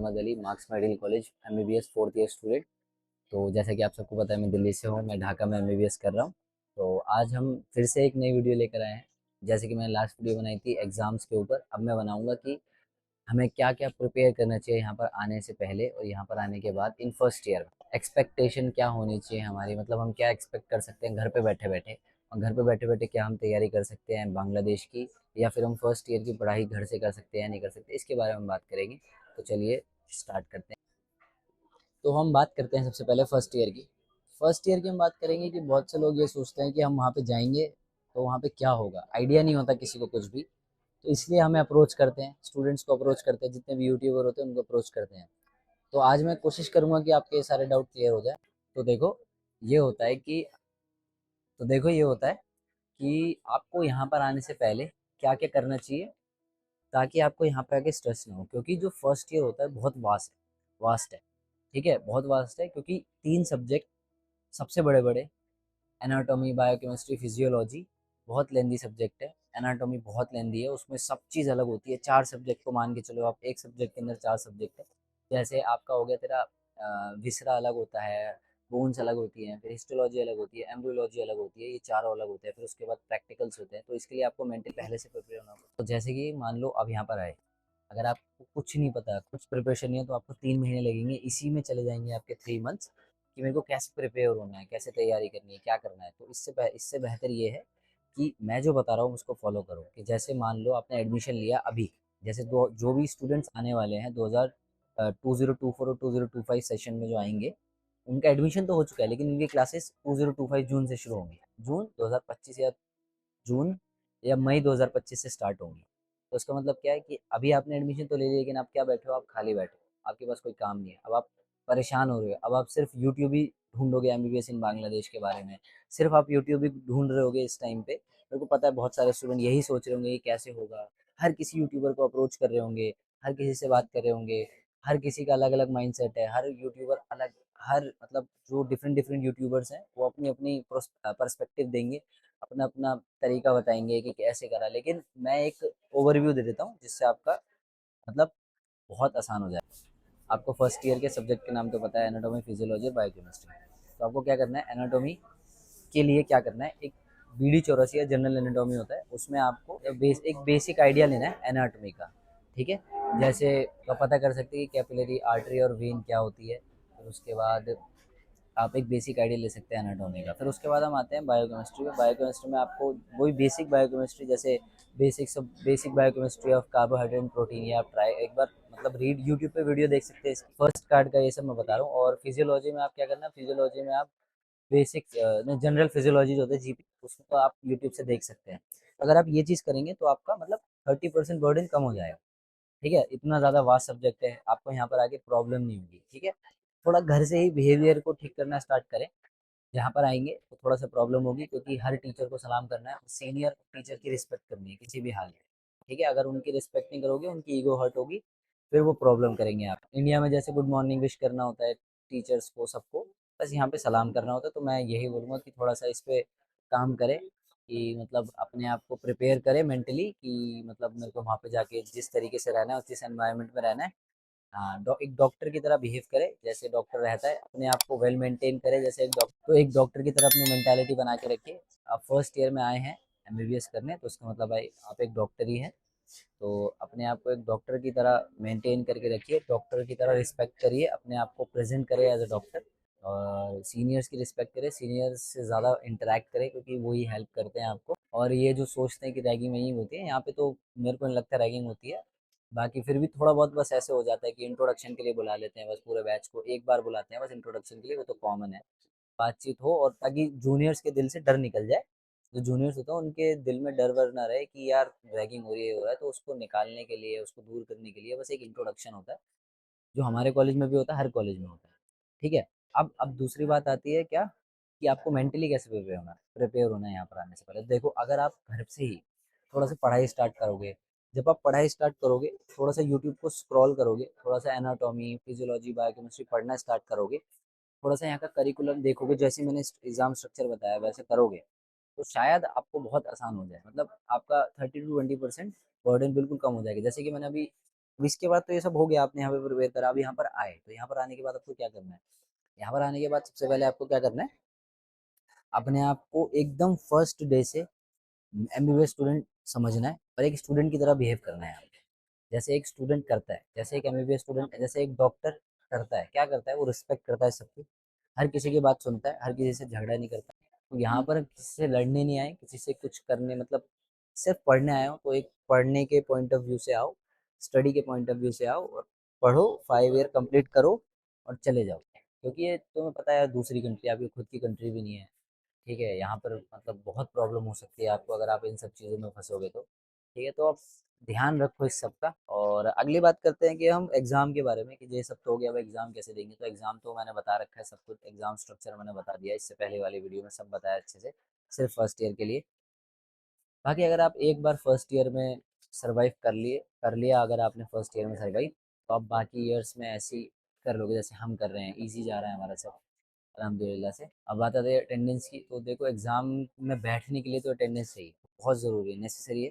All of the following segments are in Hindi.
Mohammad Ali, Marks medical college, MBBS fourth year student. तो जैसा कि आप सबको पता है, मैं दिल्ली से हूँ, मैं ढाका में एमबीबीएस कर रहा हूँ। तो आज हम फिर से एक नई वीडियो लेकर आए हैं। जैसे कि मैंने लास्ट वीडियो बनाई थी एग्ज़ाम्स के ऊपर, अब मैं बनाऊंगा कि हमें क्या क्या प्रिपेयर करना चाहिए यहाँ पर आने से पहले और यहाँ पर आने के बाद इन फर्स्ट ईयर। एक्सपेक्टेशन क्या होनी चाहिए हमारी, मतलब हम क्या एक्सपेक्ट कर सकते हैं घर पे बैठे बैठे, और घर पे बैठे बैठे क्या हम तैयारी कर सकते हैं बांग्लादेश की, या फिर हम फर्स्ट ईयर की पढ़ाई घर से कर सकते हैं या नहीं कर सकते, इसके बारे में हम बात करेंगे। तो चलिए स्टार्ट करते हैं। तो हम बात करते हैं सबसे पहले फर्स्ट ईयर की। फर्स्ट ईयर की हम बात करेंगे कि बहुत से लोग ये सोचते हैं कि हम वहाँ पे जाएंगे तो वहाँ पे क्या होगा, आइडिया नहीं होता किसी को कुछ भी। तो इसलिए हमें अप्रोच करते हैं, स्टूडेंट्स को अप्रोच करते हैं, जितने भी यूट्यूबर होते हैं उनको अप्रोच करते हैं। तो आज मैं कोशिश करूंगा कि आपके सारे डाउट क्लियर हो जाए। तो देखो ये होता है कि तो देखो ये होता है कि आपको यहाँ पर आने से पहले क्या क्या करना चाहिए ताकि आपको यहाँ पे आके स्ट्रेस ना हो, क्योंकि जो फर्स्ट ईयर होता है बहुत वास्ट है। ठीक है, बहुत वास्ट है, क्योंकि 3 सब्जेक्ट सबसे बड़े बड़े, एनाटॉमी, बायोकेमिस्ट्री, फिजियोलॉजी, बहुत लेंदी सब्जेक्ट है। एनाटॉमी बहुत लेंदी है, उसमें सब चीज़ अलग होती है। 4 सब्जेक्ट को मान के चलो आप, एक सब्जेक्ट के अंदर 4 सब्जेक्ट है। जैसे आपका हो गया तेरा विसरा अलग होता है, बोन्स अलग होती हैं, फिर हिस्टोलॉजी अलग होती है, एम्ब्रियोलॉजी अलग होती है, ये चारों अलग होते हैं। फिर उसके बाद प्रैक्टिकल्स होते हैं, तो इसके लिए आपको मेंटली पहले से प्रिपेयर होना होगा। तो जैसे कि मान लो अब यहाँ पर आए, अगर आपको कुछ नहीं पता, कुछ प्रिपरेशन नहीं है, तो आपको 3 महीने लगेंगे, इसी में चले जाएंगे आपके 3 मंथ्स कि मेरे को कैसे प्रिपेयर होना है, कैसे तैयारी करनी है, क्या करना है। तो इससे बेहतर ये है कि मैं जो बता रहा हूँ उसको फॉलो करो। कि जैसे मान लो आपने एडमिशन लिया अभी, जैसे जो भी स्टूडेंट्स आने वाले हैं 2024 और 2025 सेशन में जो आएंगे, उनका एडमिशन तो हो चुका है, लेकिन उनकी क्लासेस 2025 जून से शुरू होंगी। जून 2025 या जून या मई 2025 से स्टार्ट होंगी। तो इसका मतलब क्या है कि अभी आपने एडमिशन तो ले लिया, लेकिन आप क्या बैठे हो, आप खाली बैठे हो, आपके पास कोई काम नहीं है। अब आप परेशान हो रहे हो, अब आप सिर्फ यूट्यूब ही ढूंढोगे एमबीबीएस इन बांग्लादेश के बारे में, सिर्फ आप यूट्यूब ही ढूंढ रहे होगे इस टाइम पे। मेरे को पता है बहुत सारे स्टूडेंट यही सोच रहे होंगे ये कैसे होगा, हर किसी यूट्यूबर को अप्रोच कर रहे होंगे, हर किसी से बात कर रहे होंगे, हर किसी का अलग अलग माइंडसेट है, हर यूट्यूबर अलग, हर मतलब जो डिफरेंट डिफरेंट यूट्यूबर्स हैं वो अपनी अपनी पर्सपेक्टिव देंगे, अपना अपना तरीका बताएंगे कि कैसे करा। लेकिन मैं एक ओवरव्यू दे देता हूँ जिससे आपका मतलब बहुत आसान हो जाए। आपको फर्स्ट ईयर के सब्जेक्ट के नाम तो पता है, एनाटॉमी, फिजियोलॉजी और बायोकेमिस्ट्री। तो आपको क्या करना है, एनाटॉमी के लिए क्या करना है, एक बीडी चौरसिया जनरल एनाटॉमी होता है, उसमें आपको एक बेसिक आइडिया लेना है एनाटॉमी का। ठीक है, जैसे तो पता कर सकते हैं कि कैपिलरी आर्टरी और वेन क्या होती है। फिर उसके बाद आप एक बेसिक आइडिया ले सकते हैं एनाटॉमी का। फिर उसके बाद हम आते हैं बायोकेमिस्ट्री में। बायोकेमिस्ट्री में आपको वही बेसिक बायोकेमिस्ट्री, जैसे basic biochemistry of carbohydrate and protein, ये आप ट्राई एक बार मतलब रीड यूट्यूब पे वीडियो देख सकते हैं। फर्स्ट कार्ड का ये सब मैं बता रहा हूँ। और फिजियोलॉजी में आप क्या करना है, फिजियोलॉजी में आप बेसिक जनरल फिजियोलॉजी जो होता है जीपी, उसको तो आप यूट्यूब से देख सकते हैं। अगर आप ये चीज़ करेंगे तो आपका मतलब 30% बर्डन कम हो जाएगा। ठीक है, इतना ज़्यादा वास्ट सब्जेक्ट है, आपको यहाँ पर आके प्रॉब्लम नहीं होगी। ठीक है, थोड़ा घर से ही बिहेवियर को ठीक करना स्टार्ट करें। यहाँ पर आएंगे तो थोड़ा सा प्रॉब्लम होगी, क्योंकि हर टीचर को सलाम करना है, सीनियर टीचर की रिस्पेक्ट करनी है किसी भी हाल में। ठीक है, अगर उनकी रिस्पेक्ट नहीं करोगे, उनकी ईगो हर्ट होगी, फिर वो प्रॉब्लम करेंगे। आप इंडिया में जैसे गुड मॉर्निंग विश करना होता है टीचर्स को, सबको, बस यहाँ पे सलाम करना होता है। तो मैं यही बोलूँगा कि थोड़ा सा इस पे काम करें, कि मतलब अपने आप को प्रिपेयर करें मेंटली, कि मतलब मेरे को वहाँ पे जाके जिस तरीके से रहना है, जिस एनवायरनमेंट में रहना है, हाँ, एक डॉक्टर की तरह बिहेव करे, जैसे डॉक्टर रहता है, अपने आप को वेल मेंटेन करे जैसे एक डॉक्टर। तो एक डॉक्टर की तरह अपनी मेंटालिटी बना के रखिए। आप फर्स्ट ईयर में आए हैं एमबीबीएस करने, तो उसका मतलब भाई आप एक डॉक्टर ही हैं। तो अपने आप को एक डॉक्टर की तरह मेंटेन करके रखिए, डॉक्टर की तरह रिस्पेक्ट करिए, अपने आप को प्रेजेंट करें एज अ डॉक्टर। और सीनियर्स की रिस्पेक्ट करें, सीनियर्स से ज़्यादा इंटरेक्ट करें, क्योंकि वही हेल्प करते हैं आपको। और ये जो सोचते हैं कि रैगिंग नहीं होती है यहाँ पे, तो मेरे को नहीं लगता रैगिंग होती है। बाकी फिर भी थोड़ा बहुत बस ऐसे हो जाता है कि इंट्रोडक्शन के लिए बुला लेते हैं, बस पूरे बैच को एक बार बुलाते हैं बस इंट्रोडक्शन के लिए, वो तो कॉमन है। बातचीत हो, और ताकि जूनियर्स के दिल से डर निकल जाए। जो जूनियर्स होता है उनके दिल में डर वर ना रहे कि यार रैगिंग हो रही है, हो रहा है, तो उसको निकालने के लिए, उसको दूर करने के लिए बस एक इंट्रोडक्शन होता है, जो हमारे कॉलेज में भी होता है, हर कॉलेज में होता है। ठीक है, अब दूसरी बात आती है क्या, कि आपको मेंटली कैसे प्रिपेयर होना है यहाँ पर आने से पहले। देखो, अगर आप घर से ही थोड़ा सा पढ़ाई स्टार्ट करोगे, जब आप पढ़ाई स्टार्ट करोगे, थोड़ा सा यूट्यूब को स्क्रॉल करोगे, थोड़ा सा एनाटॉमी, फिजियोलॉजी, बायोकेमिस्ट्री पढ़ना स्टार्ट करोगे, थोड़ा सा यहाँ का करिकुलम देखोगे, जैसे मैंने एग्जाम स्ट्रक्चर बताया वैसे करोगे, तो शायद आपको बहुत आसान हो जाए। मतलब आपका 30 to 20% बर्डन बिल्कुल कम हो जाएगा। जैसे कि मैंने अभी अब इसके बाद तो ये सब हो गया, आपने यहाँ पे प्रिपेयर करा, अब यहाँ पर आए, तो यहाँ पर आने के बाद आपको क्या करना है? यहाँ पर आने के बाद सबसे पहले आपको क्या करना है? अपने आप को एकदम फर्स्ट डे से एमबीबीएस स्टूडेंट समझना है और एक स्टूडेंट की तरह बिहेव करना है। जैसे एक स्टूडेंट करता है, जैसे एक एमबीबीएस स्टूडेंट, जैसे एक डॉक्टर करता है, क्या करता है? वो रिस्पेक्ट करता है सबकी, हर किसी की बात सुनता है, हर किसी से झगड़ा नहीं करता। तो यहाँ पर किसी से लड़ने नहीं आए, किसी से कुछ करने, मतलब सिर्फ पढ़ने आए हो, तो एक पढ़ने के पॉइंट ऑफ व्यू से आओ, स्टडी के पॉइंट ऑफ व्यू से आओ और पढ़ो, 5 ईयर कंप्लीट करो और चले जाओ। क्योंकि ये तुम्हें पता है दूसरी कंट्री, आपकी खुद की कंट्री भी नहीं है, ठीक है? यहाँ पर मतलब बहुत प्रॉब्लम हो सकती है आपको अगर आप इन सब चीज़ों में फंसोगे तो, ठीक है? तो आप ध्यान रखो इस सब का। और अगली बात करते हैं कि हम एग्ज़ाम के बारे में, कि ये सब तो हो गया, अब एग्ज़ाम कैसे देंगे? तो एग्ज़ाम तो मैंने बता रखा है सब कुछ, एग्ज़ाम स्ट्रक्चर मैंने बता दिया, इससे पहले वाली वीडियो में सब बताया अच्छे से, सिर्फ फर्स्ट ईयर के लिए। बाकी अगर आप एक बार फर्स्ट ईयर में सर्वाइव कर लिया अगर आपने फर्स्ट ईयर में सर्वाइव, तो आप बाकी ईयर्स में ऐसे ही कर लोगे जैसे हम कर रहे हैं, ईजी जा रहा है हमारा सब अल्हम्दुलिल्लाह से। अब बात आती है अटेंडेंस की, तो देखो एग्ज़ाम में बैठने के लिए तो अटेंडेंस चाहिए, बहुत ज़रूरी है, नेसेसरी है,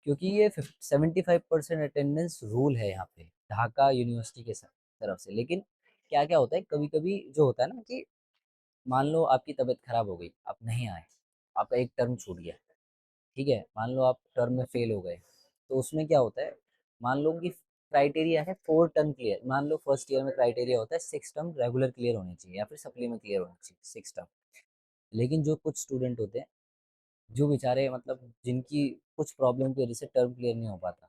क्योंकि ये 75% अटेंडेंस रूल है यहाँ पे ढाका यूनिवर्सिटी के तरफ से। लेकिन क्या क्या होता है, कभी कभी जो होता है ना कि मान लो आपकी तबीयत खराब हो गई, आप नहीं आए, आपका एक टर्म छूट गया, ठीक है? मान लो आप टर्म में फेल हो गए, तो उसमें क्या होता है, मान लो कि क्राइटेरिया है 4 टर्म क्लियर, मान लो फर्स्ट ईयर में क्राइटेरिया होता है 6 टर्म रेगुलर क्लियर होनी चाहिए या फिर सप्ली में क्लियर होनी चाहिए 6 टर्म। लेकिन जो कुछ स्टूडेंट होते हैं जो बेचारे मतलब जिनकी कुछ प्रॉब्लम की वजह से टर्म क्लियर नहीं हो पाता,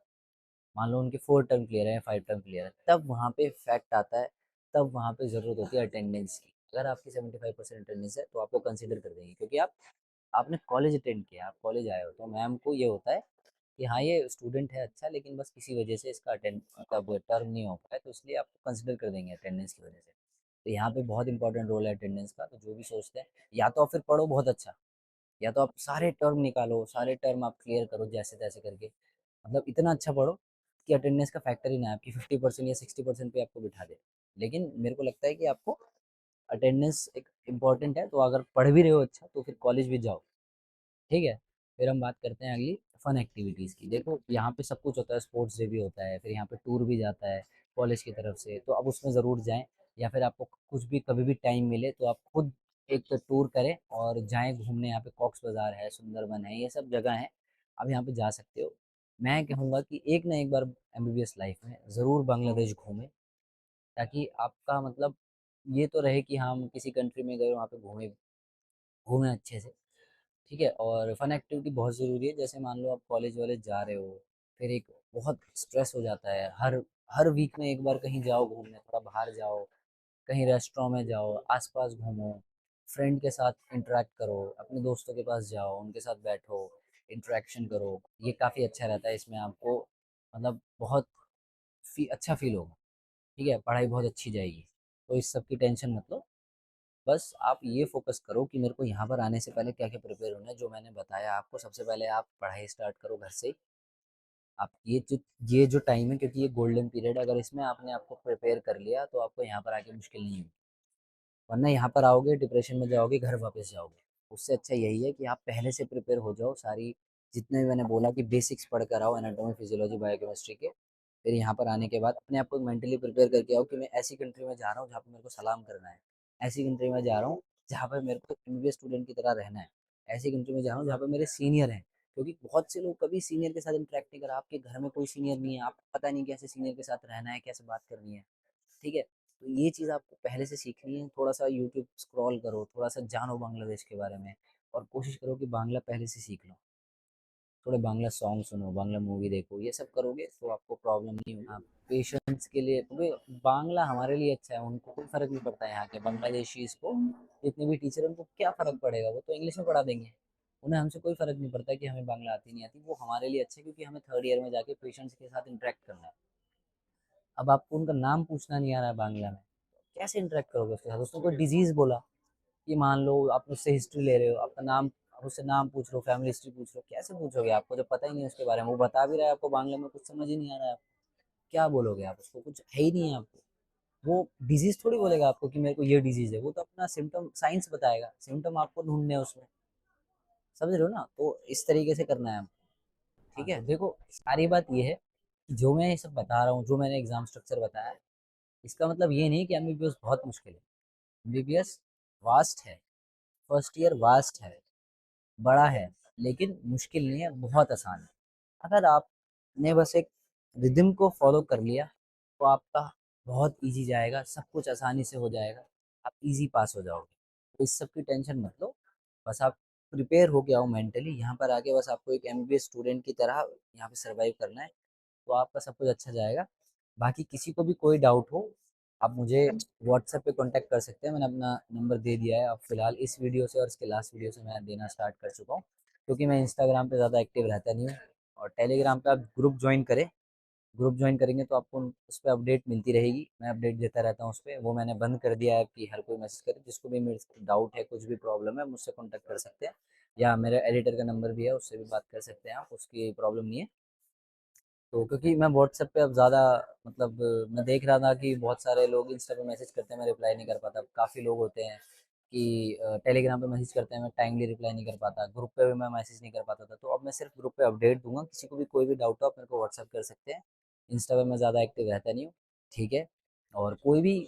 मान लो उनके 4 टर्म क्लियर है, 5 टर्म क्लियर है, तब वहाँ पे फैक्ट आता है, तब वहाँ पे ज़रूरत होती है अटेंडेंस की। अगर आपकी 75% अटेंडेंस है तो आपको कंसिडर कर देंगे, क्योंकि आपने कॉलेज अटेंड किया, आप कॉलेज आए हो, तो मैम को ये होता है कि हाँ ये स्टूडेंट है अच्छा, लेकिन बस किसी वजह से इसका अटेंड मतलब टर्म नहीं हो पाया, तो इसलिए आपको कंसिडर कर देंगे अटेंडेंस की वजह से। तो यहाँ पे बहुत इंपॉर्टेंट रोल है अटेंडेंस का। तो जो भी सोचते हैं, या तो आप फिर पढ़ो बहुत अच्छा, या तो आप सारे टर्म निकालो, सारे टर्म आप क्लियर करो जैसे तैसे करके, मतलब इतना अच्छा पढ़ो कि अटेंडेंस का फैक्टर ही ना आए, आपकी 50% या 60% पे आपको बिठा दे। लेकिन मेरे को लगता है कि आपको अटेंडेंस एक इम्पॉर्टेंट है, तो अगर पढ़ भी रहे हो अच्छा तो फिर कॉलेज भी जाओ, ठीक है? फिर हम बात करते हैं अगली फन एक्टिविटीज़ की। देखो यहाँ पे सब कुछ होता है, स्पोर्ट्स डे भी होता है, फिर यहाँ पे टूर भी जाता है कॉलेज की तरफ से, तो अब उसमें ज़रूर जाएं, या फिर आपको कुछ भी कभी भी टाइम मिले तो आप खुद एक तो टूर करें और जाएं घूमने। यहाँ पे कॉक्स बाज़ार है, सुंदरबन है, ये सब जगह है, आप यहाँ पे जा सकते हो। मैं कहूँगा कि एक ना एक बार एमबीबीएस लाइफ में ज़रूर बांग्लादेश घूमें, ताकि आपका मतलब ये तो रहे कि हाँ हम किसी कंट्री में गए वहाँ पे घूमे घूमें अच्छे से, ठीक है? और फन एक्टिविटी बहुत ज़रूरी है। जैसे मान लो आप कॉलेज वॉलेज जा रहे हो, फिर एक बहुत स्ट्रेस हो जाता है, हर हर वीक में एक बार कहीं जाओ घूमने, थोड़ा बाहर जाओ, कहीं रेस्टोरेंट में जाओ, आसपास घूमो, फ्रेंड के साथ इंटरेक्ट करो, अपने दोस्तों के पास जाओ, उनके साथ बैठो, इंटरेक्शन करो, ये काफ़ी अच्छा रहता है। इसमें आपको मतलब बहुत अच्छा फील होगा, ठीक है? पढ़ाई बहुत अच्छी जाएगी, तो इस सब की टेंशन मत लो। बस आप ये फोकस करो कि मेरे को यहाँ पर आने से पहले क्या क्या प्रिपेयर होना है, जो मैंने बताया आपको। सबसे पहले आप पढ़ाई स्टार्ट करो घर से ही। आप ये जो टाइम है, क्योंकि ये गोल्डन पीरियड है, अगर इसमें आपने आपको प्रिपेयर कर लिया तो आपको यहाँ पर आके मुश्किल नहीं होगी। वरना यहाँ पर आओगे डिप्रेशन में जाओगे, घर वापस जाओगे। उससे अच्छा यही है कि आप पहले से प्रिपेयर हो जाओ, सारी जितने भी मैंने बोला कि बेसिक्स पढ़ कर आओ, एनाटॉमी फिजियोलॉजी बायोकेमिस्ट्री के। फिर यहाँ पर आने के बाद अपने आप को मेंटली प्रिपेयर करके आओ कि मैं ऐसी कंट्री में जा रहा हूँ जहाँ पर मेरे को सलाम करना है, ऐसी कंट्री में जा रहा हूँ जहाँ पर मेरे को एमबीबीएस स्टूडेंट की तरह रहना है, ऐसी कंट्री में जा रहा हूँ जहाँ पर मेरे सीनियर हैं। क्योंकि बहुत से लोग कभी सीनियर के साथ इंटरेक्ट नहीं करा, आपके घर में कोई सीनियर नहीं है, आपको पता नहीं कैसे सीनियर के साथ रहना है, कैसे बात करनी है, ठीक है? तो ये चीज़ आपको पहले से सीखनी है। थोड़ा सा यूट्यूब स्क्रॉल करो, थोड़ा सा जानो बांग्लादेश के बारे में, और कोशिश करो कि बांग्ला पहले से सीख लो। थोड़े बांग्ला सॉन्ग सुनो, बांग्ला मूवी देखो, ये सब करोगे तो आपको प्रॉब्लम नहीं होगी। हाँ, पेशेंट्स के लिए क्योंकि बांग्ला हमारे लिए अच्छा है, उनको कोई फ़र्क नहीं पड़ता है यहाँ के बांग्लादेशीज़ को, जितने भी टीचर हैं उनको क्या फ़र्क पड़ेगा, वो तो इंग्लिश में पढ़ा देंगे। उन्हें हमसे कोई फ़र्क नहीं पड़ता कि हमें बांग्ला आती नहीं आती, वो हमारे लिए अच्छा है, क्योंकि हमें थर्ड ईयर में जाके पेशेंट्स के साथ इंटरेक्ट करना है। अब आपको उनका नाम पूछना नहीं आ रहा है बांग्ला में, कैसे इंटरेक्ट करोगे उसके साथ? उसने कोई डिजीज़ बोला, कि मान लो आप मुझसे हिस्ट्री ले रहे हो, आपका नाम, आप उससे नाम पूछ रहे हो, फैमिली हिस्ट्री पूछ रहे हो, कैसे पूछोगे? आपको जब पता ही नहीं है उसके बारे में, वो बता भी रहा है आपको बांग्ला में, कुछ समझ ही नहीं आ रहा है आपको, क्या बोलोगे आप उसको? कुछ है ही नहीं है आपको। वो डिजीज थोड़ी बोलेगा आपको कि मेरे को ये डिजीज है, वो तो अपना सिम्टम साइंस बताएगा, सिम्टम आपको ढूंढने हैं उसमें, समझ रहे हो ना? तो इस तरीके से करना है हमको, ठीक है? देखो सारी बात ये है जो मैं ये सब बता रहा हूँ, जो मैंने एग्जाम स्ट्रक्चर बताया है, इसका मतलब ये नहीं कि एमबीबीएस बहुत मुश्किल है। एमबीबीएस वास्ट है, फर्स्ट ईयर वास्ट है, बड़ा है, लेकिन मुश्किल नहीं है, बहुत आसान है। अगर आपने बस एक रिदम को फॉलो कर लिया तो आपका बहुत इजी जाएगा, सब कुछ आसानी से हो जाएगा, आप इजी पास हो जाओगे। तो इस सब की टेंशन मत लो, बस आप प्रिपेयर हो के आओ मेंटली यहाँ पर आके। बस आपको एक एमबीबीएस स्टूडेंट की तरह यहाँ पे सरवाइव करना है, तो आपका सब कुछ अच्छा जाएगा। बाकी किसी को भी कोई डाउट हो, आप मुझे व्हाट्सएप पे कांटेक्ट कर सकते हैं। मैंने अपना नंबर दे दिया है। अब फिलहाल इस वीडियो से और इसके लास्ट वीडियो से मैं देना स्टार्ट कर चुका हूँ, क्योंकि मैं इंस्टाग्राम पे ज़्यादा एक्टिव रहता नहीं हूँ। और टेलीग्राम पे आप ग्रुप ज्वाइन करें, ग्रुप ज्वाइन करेंगे तो आपको उस पर अपडेट मिलती रहेगी। मैं अपडेट देता रहता हूँ उस पर। वो मैंने बंद कर दिया है कि हर कोई मैसेज करे। जिसको भी मेरे डाउट है, कुछ भी प्रॉब्लम है, मुझसे कॉन्टैक्ट कर सकते हैं, या मेरे एडिटर का नंबर भी है, उससे भी बात कर सकते हैं आप, उसकी प्रॉब्लम नहीं है। तो क्योंकि मैं व्हाट्सएप पे अब ज़्यादा, मतलब मैं देख रहा था कि बहुत सारे लोग इंस्टा पे मैसेज करते हैं, मैं रिप्लाई नहीं कर पाता। काफ़ी लोग होते हैं कि टेलीग्राम पे मैसेज करते हैं, मैं टाइमली रिप्लाई नहीं कर पाता। ग्रुप पे भी मैं मैसेज नहीं कर पाता था। तो अब मैं सिर्फ ग्रुप पे अपडेट दूंगा। किसी को भी कोई भी डाउट हो, आप मेरे को व्हाट्सएप कर सकते हैं। इंस्टा पे मैं ज़्यादा एक्टिव रहता नहीं हूँ, ठीक है। और कोई भी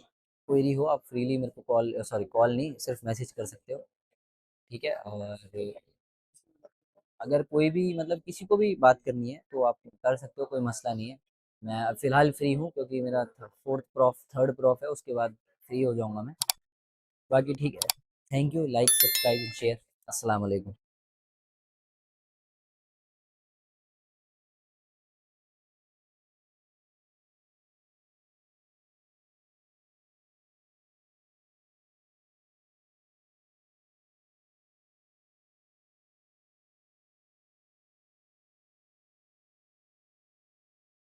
क्वेरी हो, आप फ्रीली मेरे को कॉल, सॉरी कॉल नहीं, सिर्फ मैसेज कर सकते हो, ठीक है। और अगर कोई भी, मतलब किसी को भी बात करनी है तो आप कर सकते हो, कोई मसला नहीं है। मैं फ़िलहाल फ्री हूँ, क्योंकि मेरा फोर्थ प्रॉफ, थर्ड प्रॉफ है, उसके बाद फ्री हो जाऊँगा मैं। बाकी ठीक है। Thank you. Like, subscribe, share. अस्सलाम वालेकुम।